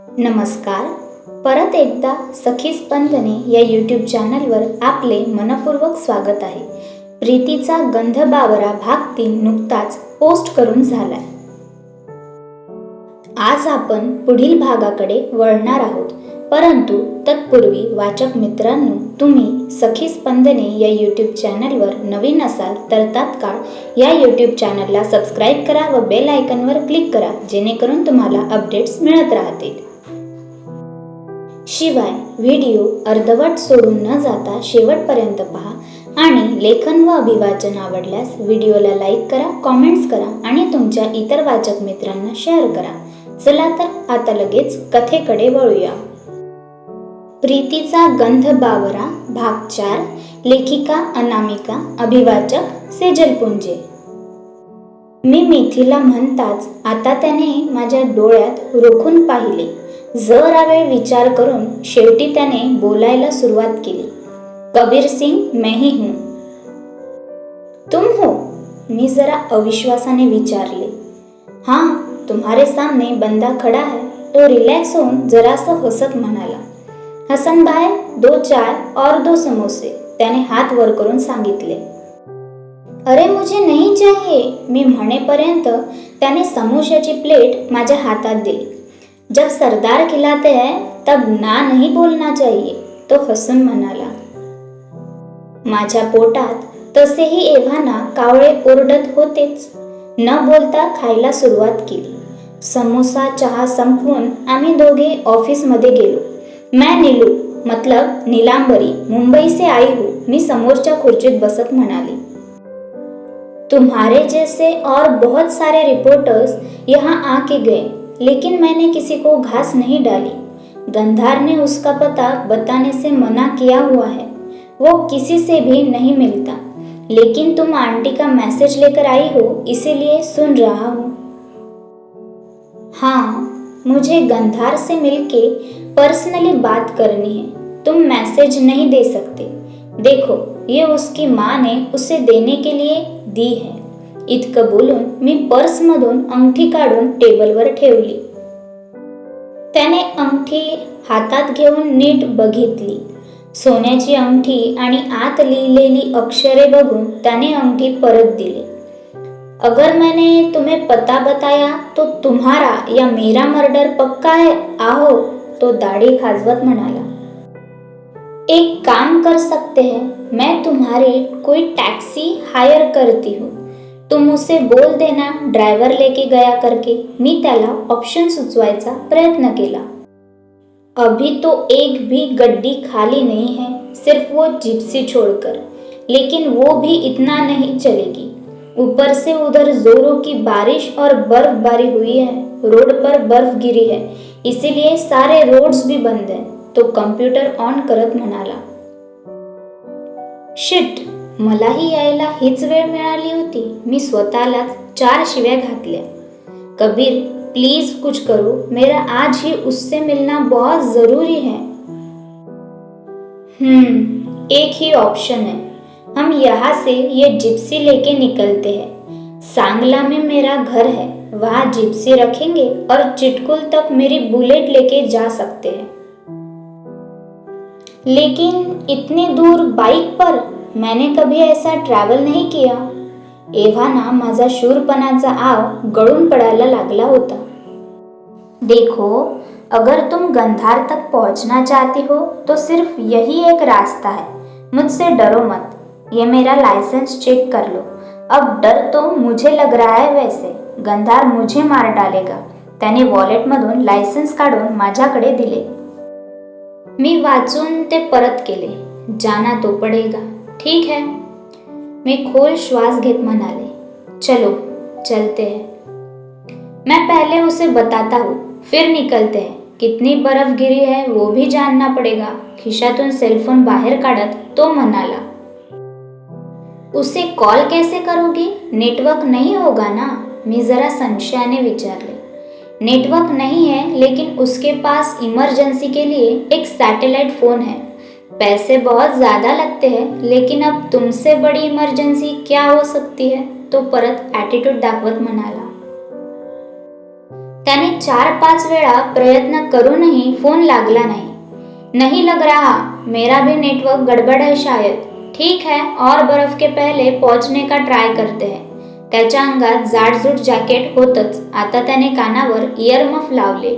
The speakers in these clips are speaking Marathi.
नमस्कार. परत एकदा सखी स्पंदने या यूट्यूब चॅनलवर आपले मनपूर्वक स्वागत आहे. प्रीतीचा गंध बावरा भाग 3 नुकताच पोस्ट करून झालाय. आज आपण पुढील भागाकडे वळणार आहोत, परंतु तत्पूर्वी वाचक मित्रांनो, तुम्ही सखी स्पंदने या यूट्यूब चॅनलवर नवीन असाल तर तात्काळ या यूट्यूब चॅनलला सबस्क्राईब करा व बेल आयकॉनवर क्लिक करा, जेणेकरून तुम्हाला अपडेट्स मिळत राहतील. शिवाय व्हिडिओ अर्धवट सोडून न जाता शेवटपर्यंत पहा आणि लेखन व अभिवाचन आवडल्यास व्हिडिओला लाईक करा, कॉमेंट्स करा आणि तुमच्या इतर वाचक मित्रांना शेअर करा. चला तर आता लगेच कथेकडे वळूया. प्रीतीचा गंध बावरा भाग 4. लेखिका अनामिका, अभिवाचक सेजल पुंजे. मी मिथीला म्हणताच आता त्याने माझ्या डोळ्यात रोखून पाहिले. जरा वेळ विचार करून शेवटी त्याने बोलायला सुरुवात केली. कबीर सिंग मैं ही हूं. तुम हो? मी जरा अविश्वासाने विचारले. हाँ, तुम्हारे सामने बंदा खड़ा है. तो रिलॅक्स होऊन जरासं हसत म्हणाला. हसन भाई, 2 चाय और 2 समोसे, त्याने हात वर करून सांगितले. अरे मुझे नहीं चाहिए, मी म्हणेपर्यंत त्याने समोश्याची प्लेट माझ्या हातात दिली. जब सरदार खिलाते हैं तब ना नहीं बोलना चाहिए, तो हसून म्हणाला. माझ्या पोटात तसेही एव्हाना कावळे ओरडत होतेच. न बोलता खायला सुरुवात केली. समोसा चहा संपवून आम्ही दोघे ऑफिसमध्ये गेलो. मैं नीलू, मतलब नीलांबरी, मुंबई से आई हूँ, मी समोरच्या खुर्चीत बसत म्हणाली. तुम्हारे जैसे और बहुत सारे रिपोर्टर्स यहाँ आके गए, लेकिन मैंने किसी को घास नहीं डाली. गंधार ने उसका पता बताने से मना किया हुआ है. वो किसी से भी नहीं मिलता, लेकिन तुम आंटी का मैसेज लेकर आई हो, इसीलिए सुन रहा हूँ. हाँ, मुझे गंधार से मिलके पर्सनली बात करनी है. तुम मैसेज नहीं दे सकते. देखो, ये उसकी माँ ने उसे देने के लिए दी है. इतकं बोलून मी पर्समधून अंगठी काढून टेबलवर ठेवली. त्याने अंगठी हातात घेऊन नीट बघितली. सोन्याची अंगठी आणि आत लिहिलेली अक्षरे बघून त्याने अंगठी परत दिली. अगर मैंने तुम्हें पता बताया तो तुम्हारा या मेरा मर्डर पक्का है. आओ, तो दाढ़ी खाजवत म्हणाला. एक काम कर सकते हैं, मैं तुम्हारी कोई टैक्सी हायर करती हूँ. तुम उसे बोल देना ड्राइवर लेके गया करके. मी त्याला ऑप्शन सुचवायचा प्रयत्न केला. अभी तो एक भी गड्डी खाली नहीं है, सिर्फ वो जिप्सी छोड़कर. लेकिन वो भी इतना नहीं चलेगी. ऊपर से उधर जोरों की बारिश और बर्फबारी हुई है. रोड पर बर्फ गिरी है, इसीलिए सारे रोड्स भी बंद हैं. तो कम्प्युटर ऑन करत म्हणाला. शिट, मलाही यायला हीच वेळ मिळाली होती. मी स्वतःलाच 4 शिव्या घातल्या. कबीर, प्लीज कुछ करो, मेरा आज ही उससे मिलना बहुत जरूरी है. एक ही ऑप्शन है. हम यहाँ से ये जिप्सी लेके निकलते हैं. सांगला में मेरा घर है, वहाँ जिप्सी रखेंगे और चिटकुल तक मेरी बुलेट लेके जा सकते हैं. लेकिन इतनी दूर बाइक पर मैंने कभी ऐसा ट्रॅव्हल नहीं किया. एव्हाना माझा शूरपणाचा आव गळून पडायला लागला होता. देखो, अगर तुम गंधार तक पहुंचना चाहती हो तो सिर्फ यही एक रास्ता है. मुझसे डरो मत. ये मेरा लाइसेंस चेक कर लो. अब डर तो मुझे लग रहा है वैसे. गंधार मुझे मार डालेगा. त्याने वॉलेटमधून लायसन्स काढून माझ्याकडे दिले. मी वाचून ते परत केले. जाना तो पडेगा. ठीक है, मी खोल श्वास घेत म्हणाले. चलो चलते हैं. मैं पहले उसे बताता हूँ, फिर निकलते हैं. कितनी बर्फ गिरी है वो भी जानना पड़ेगा. खिशातून सेलफोन बाहेर काढत तो म्हणाला. उसे कॉल कैसे करोगी? नेटवर्क नहीं होगा ना? मी जरा संशयाने विचारले. नेटवर्क नहीं है, लेकिन उसके पास इमरजेंसी के लिए एक सैटेलाइट फोन है. पैसे बहुत ज़्यादा लगते हैं, लेकिन अब तुमसे बड़ी इमर्जन्सी क्या हो सकती है? तो परत ॲटिट्यूड दाखवत म्हणाला. त्याने 4-5 वेळा प्रयत्न करूनही फोन लागला नाही. नहीं लग रहा, मेरा भी नेटवर्क गड़बड़ है शायद. ठीक है, और बर्फ के पहले पहुंचने का ट्राय करते हैं. त्याच्या अंगात जाडजूड जॅकेट होतच. आता त्याने कानावर इयरमफ लावले.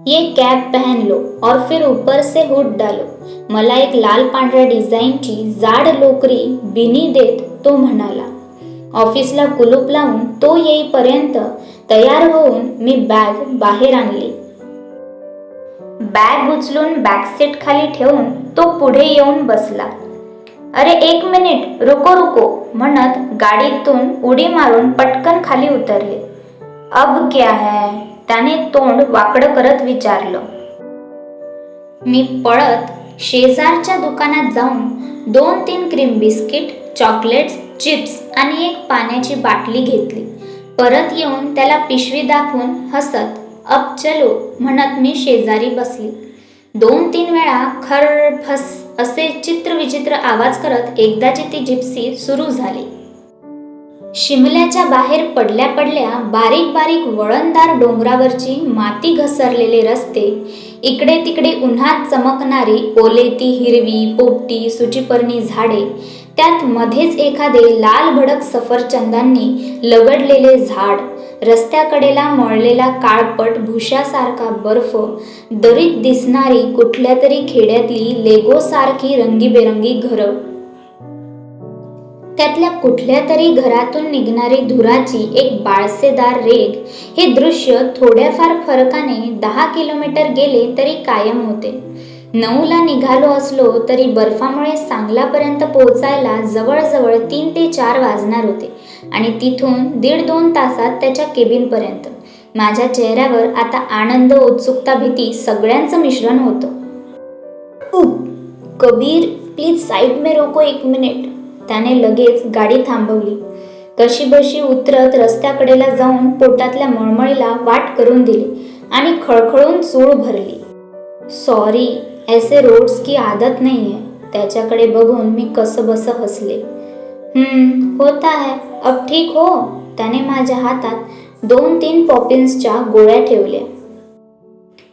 ये कैप पहन लो और फिर ऊपर से हुड डालो. मला एक लाल पांढऱ्या डिझाईनची जाड लोकरी बिनी देत तो म्हणाला. ऑफिसला कुलूप लावून तो येईपर्यंत तयार होऊन मी बॅग बाहेर आणली. बॅग उचलून बॅकसीट खाली ठेवून तो पुढे येऊन बसला. अरे 1 मिनिट, रुको रुको म्हणत गाडीतून उडी मारून पटकन खाली उतरले. अब क्या है, त्याने तोंड वाकडं करत विचारलं. मी पळत शेजारच्या दुकानात जाऊन 2-3 क्रीम बिस्किट, चॉकलेट्स, चिप्स आणि एक पाण्याची बाटली घेतली. परत येऊन त्याला पिशवी दाखवून हसत अब चलो म्हणत मी शेजारी बसली. 2-3 वेळा खरफस असे चित्रविचित्र आवाज करत एकदाची ती जिप्सी सुरू झाली. शिमल्याच्या बाहेर पडल्या पडल्या बारीक बारीक वळणदार डोंगरावरची माती घसरलेले रस्ते, इकडे तिकडे उन्हात चमकणारी ओलेती हिरवी पोपटी सुचिपर्णी झाडे, त्यात मध्येच एखादे लाल भडक सफरचंदांनी लगडलेले झाड, रस्त्याकडेला मळलेला काळपट भुशासारखा बर्फ, दरीत दिसणारी कुठल्या तरी खेड्यातली लेगो सारखी रंगीबेरंगी घरं, त्यातल्या कुठल्या तरी घरातून निघणारी धुराची एक बाळसेदार रेघ, हे दृश्य थोड्याफार फरकाने 10 किलोमीटर गेले तरी कायम होते. 9ला निघालो असलो तरी बर्फामुळे सांगलापर्यंत पोहोचायला जवळजवळ 3 ते 4 वाजणार होते आणि तिथून 1.5-2 तासात त्याच्या केबिनपर्यंत. माझ्या चेहऱ्यावर आता आनंद, उत्सुकता, भीती सगळ्यांचं मिश्रण होतं. कबीर प्लीज साईड में रोको 1 मिनिट. त्याने लगेच गाडी थांबवली. कशीबशी उतरत रस्त्याकडेला जाऊन पोटातल्या मळमळीला वाट करून दिली आणि खळखळून चूळ भरली. सॉरी, ऐसे रोड्स की आदत नहीं है. त्याच्याकडे बघून मी कसंबसं हसले. होता है, अब ठीक हो. त्याने माझ्या हातात 2-3 पॉपिन्सच्या गोळ्या ठेवल्या.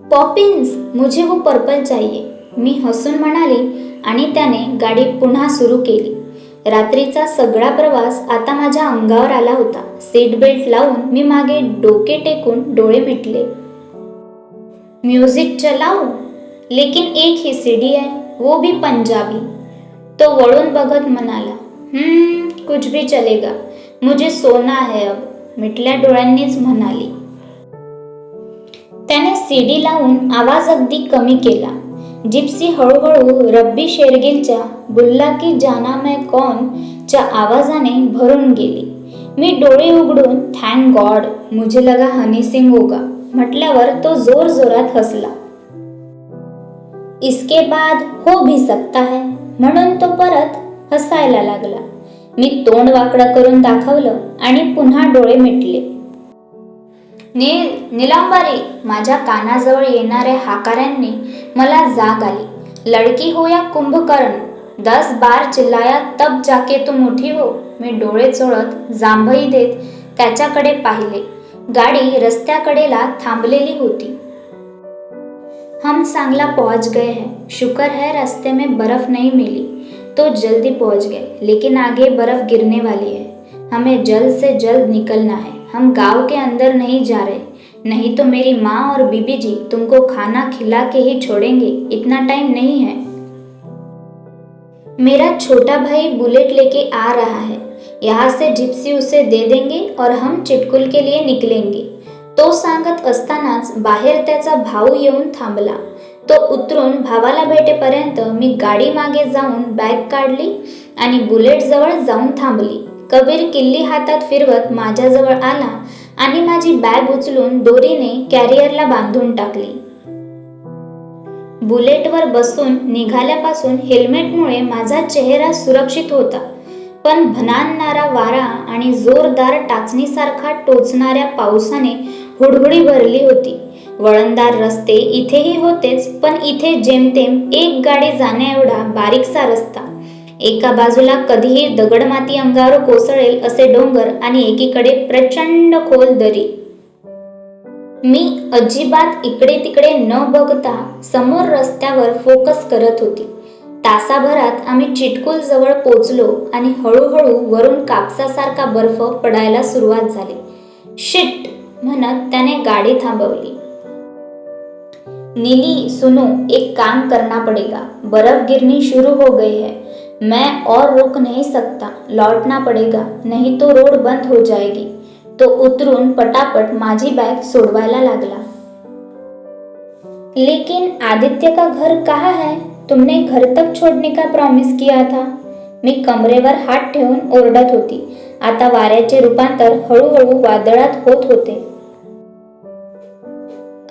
पॉपिन्स, मुझे वो पर्पल चाहिए, मी हसून म्हणाली आणि त्याने गाडी पुन्हा सुरू केली. रात्रीचा सगळा प्रवास आता माझ्या अंगावर आला होता. सीट बेल्ट लावून मी मागे डोके टेकून डोळे मिटले. म्युझिक चलाओ, लेकिन एक ही सीडी है, वो भी पंजाबी. तो वळून बघत म्हणाला. कुछ भी चलेगा, मुझे सोना है अब, मिटल्या डोळ्यांनीच म्हणाली. त्याने सीडी लावून आवाज अगदी कमी केला. जिप्सी हळूहळू रब्बी शेरगिलच्या बुल्ला की जाना मैं कौन च्या आवाजाने भरून गेली. मी डोळे उघडून थँक गॉड मुझे लगा हनी सिंग होगा म्हटल्यावर तो जोर जोरात हसला. इसके बाद हो भी सकता है म्हणून तो परत हसायला लागला. मी तोंड वाकडं करून दाखवलं आणि पुन्हा डोळे मिटले. नीलांबारी, माझ्या कानाजवळ येणाऱ्या हाकाऱ्यांनी मला जाग आली. लडकी हो या कुंभकर्ण, 10 बार चिल्लाया तब जाके तुम उठी हो. मी डोळे चोळत जांभई देत त्याच्याकडे पाहिले. गाडी रस्त्याकडेला थांबलेली होती. हम सांगला पहुंच गए हैं. शुक्र है रास्ते में बर्फ नहीं मिली, तो जल्दी पहुंच गए, लेकिन आगे बर्फ गिरने वाली है. हमें जल्द से जल्द निकलना है. हम गांव के अंदर नहीं जा रहे, नहीं तो मेरी माँ और बीबी जी तुमको खाना खिला के ही छोड़ेंगे. इतना टाइम नहीं है. मेरा छोटा भाई बुलेट लेके आ रहा है. यहाँ से जिप्सी उसे दे देंगे और हम चिटकुल के लिए निकलेंगे. तो सांगत असतानाच बाहेर त्याचा भाऊ येऊन थांबला. तो उतरून भावाला भेटेपर्यंत मी गाडी मागे जाऊन बॅग काढली आणि बुलेट जवळ जाऊन थांबली. कबीर किल्ली हातात फिरवत माझ्याजवळ आला आणि माझी बॅग उचलून दोरीने कॅरियरला बांधून टाकली. बुलेटवर बसून निघाल्यापासून हेल्मेटमुळे माझा चेहरा सुरक्षित होता, पण भनानणारा वारा आणि जोरदार टाचणीसारखा टोचणाऱ्या पावसाने हुडहुडी भरली होती. वळणदार रस्ते इथेही होतेच, पण इथे जेमतेम एक गाडी जाण्याएवढा बारीकसा रस्ता. एका बाजूला कधीही दगडमाती अंगावर कोसळेल असे डोंगर आणि एकीकडे प्रचंड खोल दरी. मी अजिबात इकडे तिकडे न बघता समोर रस्त्यावर फोकस करत होती. तासाभरात आम्ही चिटकूल जवळ पोचलो आणि हळूहळू वरून कापसासारखा बर्फ पडायला सुरुवात झाली. शिट म्हणत त्याने गाडी थांबवली. नीली सुनो, एक काम करना पड़ेगा. बर्फ गिरनी शुरू हो गई है. मैं और रुक नहीं सकता. लौटना पड़ेगा, नहीं तो रोड बंद हो जाएगी. तो उतरून पटापट माझी बॅग सोडवायला लागला. लेकिन आदित्य का घर कहाँ है? तुमने घर तक छोड़ने का प्रॉमिस किया था. मी कमरेवर हात ठेवून ओरडत होती. आता वाऱ्याचे रूपांतर हळूहळू वादळात होत होते.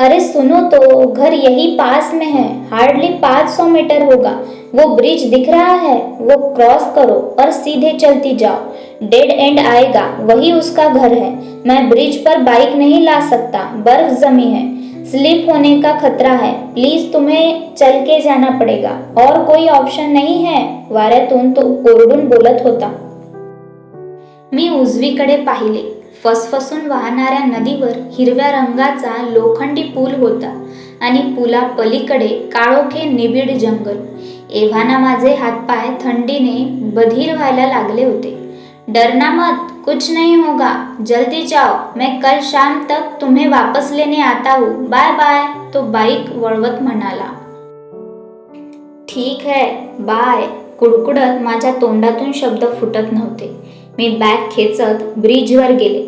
अरे सुनो तो, घर यही पास में है. हार्डली 500 मीटर होगा. वो ब्रिज दिख रहा है, वो क्रॉस करो और सीधे चलती जाओ. डेड एंड आएगा, वही उसका घर है. मैं ब्रिज पर बाइक नहीं ला सकता, बर्फ जमी है. स्लिप होने का खतरा है. प्लीज तुम्हें चल के जाना पड़ेगा. और कोई ऑप्शन नहीं है. वाऱ्यातून तो ओरडून बोलत होता. मी उजवीकडे पाहिले. फसफसून वाहणाऱ्या नदीवर हिरव्या रंगाचा लोखंडी पूल होता आणि पुला पलीकडे काळोखे निबिड जंगल. एव्हाना माझे हातपाय थंडीने बधीर व्हायला लागले होते. डरना मत, कुछ नहीं होगा. जल्दी जाओ, मैं कल शाम तक तुम्हें वापस लेने आता हूँ. बाय बाय, तो बाईक वळवत म्हणाला. ठीक है, बाय, कुडकुडत माझ्या तोंडातून शब्द फुटत नव्हते. मी बॅग खेचत ब्रिजवर गेले.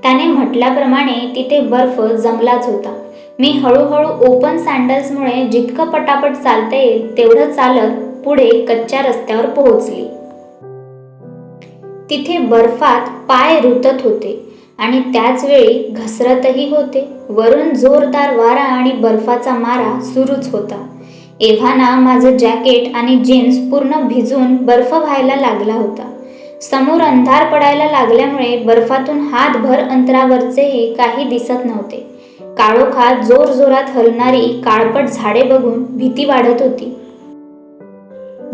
त्याने म्हटल्याप्रमाणे तिथे बर्फ जमलाच होता. मी हळूहळू ओपन सँडल्समुळे जितकं पटापट चालता येईल तेवढं चालत पुढे कच्च्या रस्त्यावर पोहोचली. तिथे बर्फात पाय रुतत होते आणि त्याच वेळी घसरतही होते. वरून जोरदार वारा आणि बर्फाचा मारा सुरूच होता. एव्हाना माझं जॅकेट आणि जीन्स पूर्ण भिजून बर्फ व्हायला लागला होता. समोर अंधार पडायला लागल्यामुळे बर्फातून हातभर अंतरावरचेही काही दिसत नव्हते. काळोखात जोरजोरात हलणारी काळपट झाडे बघून भीती वाढत होती.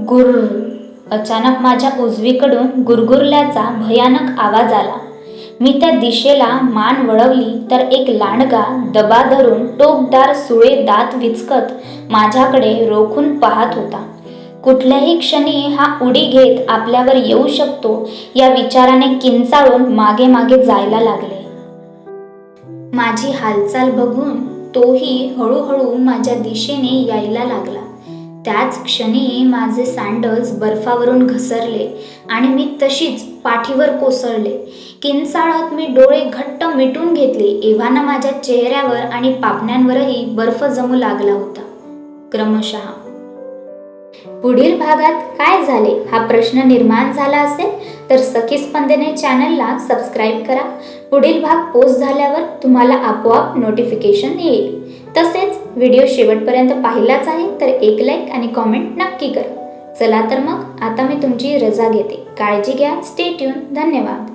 गुर्र, अचानक माझ्या उजवीकडून गुरगुरल्याचा भयानक आवाज आला. मी त्या दिशेला मान वळवली तर एक लांडगा दबा धरून टोकदार सुळे दात विचकत माझ्याकडे रोखून पाहत होता. कुठल्याही क्षणी हा उडी घेत आपल्यावर येऊ शकतो या विचाराने किंचाळून मागे मागे जायला लागले. माझी हालचाल बघून तोही हळूहळू माझ्या दिशेने यायला लागला. त्याच क्षणी माझे सँडल्स बर्फावरून घसरले आणि मी तशीच पाठीवर कोसळले. किंचाळत मी डोळे घट्ट मिटून घेतले. एव्हाना माझ्या चेहऱ्यावर आणि पापण्यांवरही बर्फ जमू लागला होता क्रमशः. पुढील भागात काय झाले हा प्रश्न निर्माण झाला असेल तर सखी स्पंदने चॅनलला सबस्क्राईब करा. पुढील भाग पोस्ट झाल्यावर तुम्हाला आपोआप नोटिफिकेशन येईल. तसेच व्हिडिओ शेवटपर्यंत पाहिलाच आहे तर एक लाईक आणि कॉमेंट नक्की करा. चला तर मग आता मी तुमची रजा घेते. काळजी घ्या. Stay tune. धन्यवाद.